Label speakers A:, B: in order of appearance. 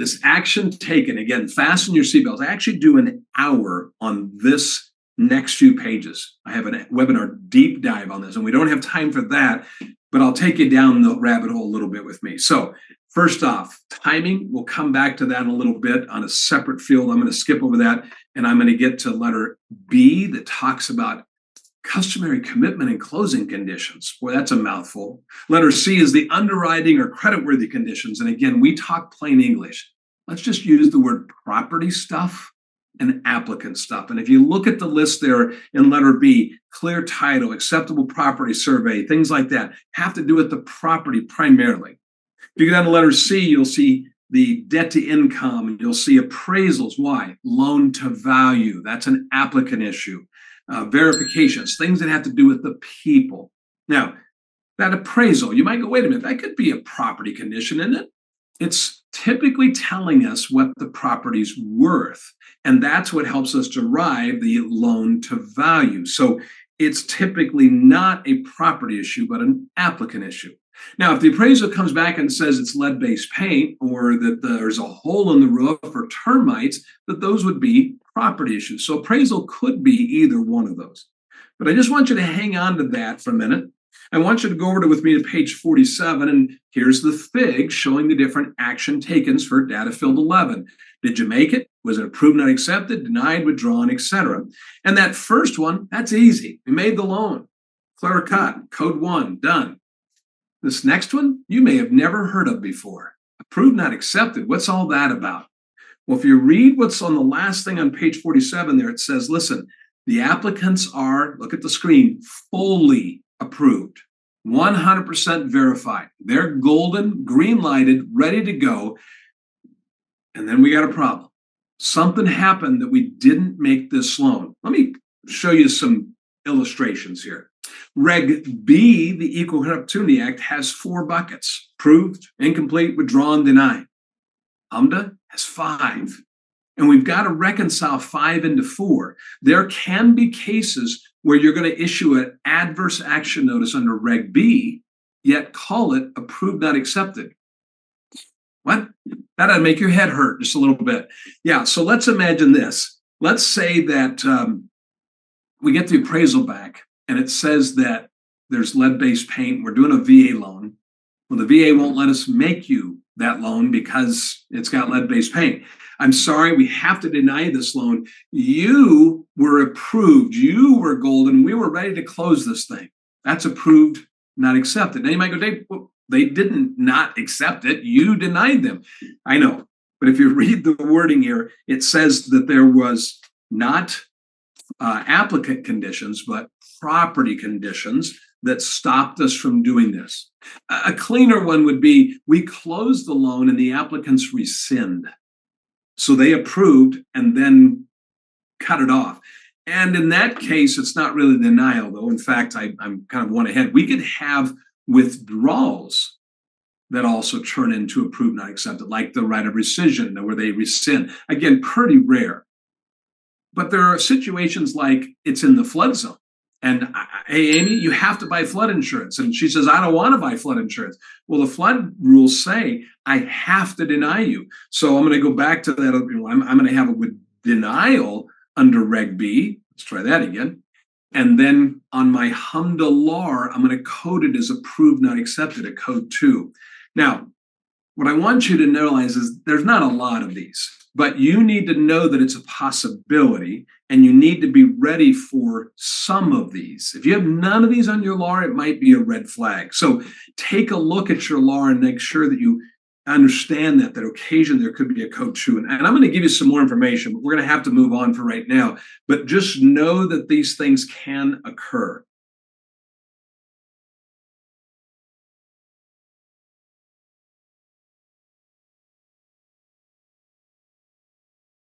A: this action taken, again, fasten your seatbelts. I actually do an hour on this next few pages. I have a webinar deep dive on this, and we don't have time for that, but I'll take you down the rabbit hole a little bit with me. So first off, timing, we'll come back to that in a little bit on a separate field. I'm going to skip over that, and I'm going to get to letter B that talks about customary commitment and closing conditions. Boy, that's a mouthful. Letter C is the underwriting or creditworthy conditions. And again, we talk plain English. Let's just use the word property stuff and applicant stuff. And if you look at the list there in letter B, clear title, acceptable property survey, things like that have to do with the property primarily. If you go down to letter C, you'll see the debt to income, you'll see appraisals. Why? Loan to value. That's an applicant issue. Verifications, things that have to do with the people. Now, that appraisal, you might go, wait a minute, that could be a property condition, isn't it? It's typically telling us what the property's worth, and that's what helps us derive the loan to value. So it's typically not a property issue, but an applicant issue. Now, if the appraisal comes back and says it's lead-based paint or that there's a hole in the roof or termites, that those would be property issues. So appraisal could be either one of those. But I just want you to hang on to that for a minute. I want you to go over with me to page 47, and here's the fig showing the different action takens for data field 11. Did you make it? Was it approved, not accepted, denied, withdrawn, etc.? And that first one, that's easy. We made the loan. Clear cut, code 1, done. This next one, you may have never heard of before. Approved, not accepted. What's all that about? Well, if you read what's on the last thing on page 47 there, it says, listen, the applicants are, look at the screen, fully approved, 100% verified. They're golden, green lighted, ready to go. And then we got a problem. Something happened that we didn't make this loan. Let me show you some illustrations here. Reg B, the Equal Opportunity Act, has 4 buckets: approved, incomplete, withdrawn, denied. HMDA has 5. And we've got to reconcile 5 into 4. There can be cases where you're going to issue an adverse action notice under Reg B, yet call it approved, not accepted. What? That'd make your head hurt just a little bit. Yeah, so let's imagine this. Let's say that we get the appraisal back and it says that there's lead-based paint. We're doing a VA loan. Well, the VA won't let us make you that loan because it's got lead-based paint. I'm sorry, we have to deny this loan. You were approved. You were golden. We were ready to close this thing. That's approved, not accepted. Now you might go, Dave, well, they didn't not accept it. You denied them. I know. But if you read the wording here, it says that there was not applicant conditions, but property conditions that stopped us from doing this. A cleaner one would be, we closed the loan and the applicants rescind. So they approved and then cut it off. And in that case, it's not really denial, though. In fact, I'm kind of one ahead. We could have withdrawals that also turn into approved, not accepted, like the right of rescission, where they rescind. Again, pretty rare. But there are situations like it's in the flood zone. And hey, Amy, you have to buy flood insurance. And she says, I don't want to buy flood insurance. Well, the flood rules say I have to deny you. So I'm going to go back to that. I'm going to have a denial under Reg B. Let's try that again. And then on my HMDA LAR, I'm going to code it as approved, not accepted at code 2. Now, what I want you to realize is there's not a lot of these, but you need to know that it's a possibility and you need to be ready for some of these. If you have none of these on your LAR, it might be a red flag. So take a look at your LAR and make sure that you understand that occasionally there could be a code 2. And I'm going to give you some more information, but we're going to have to move on for right now. But just know that these things can occur.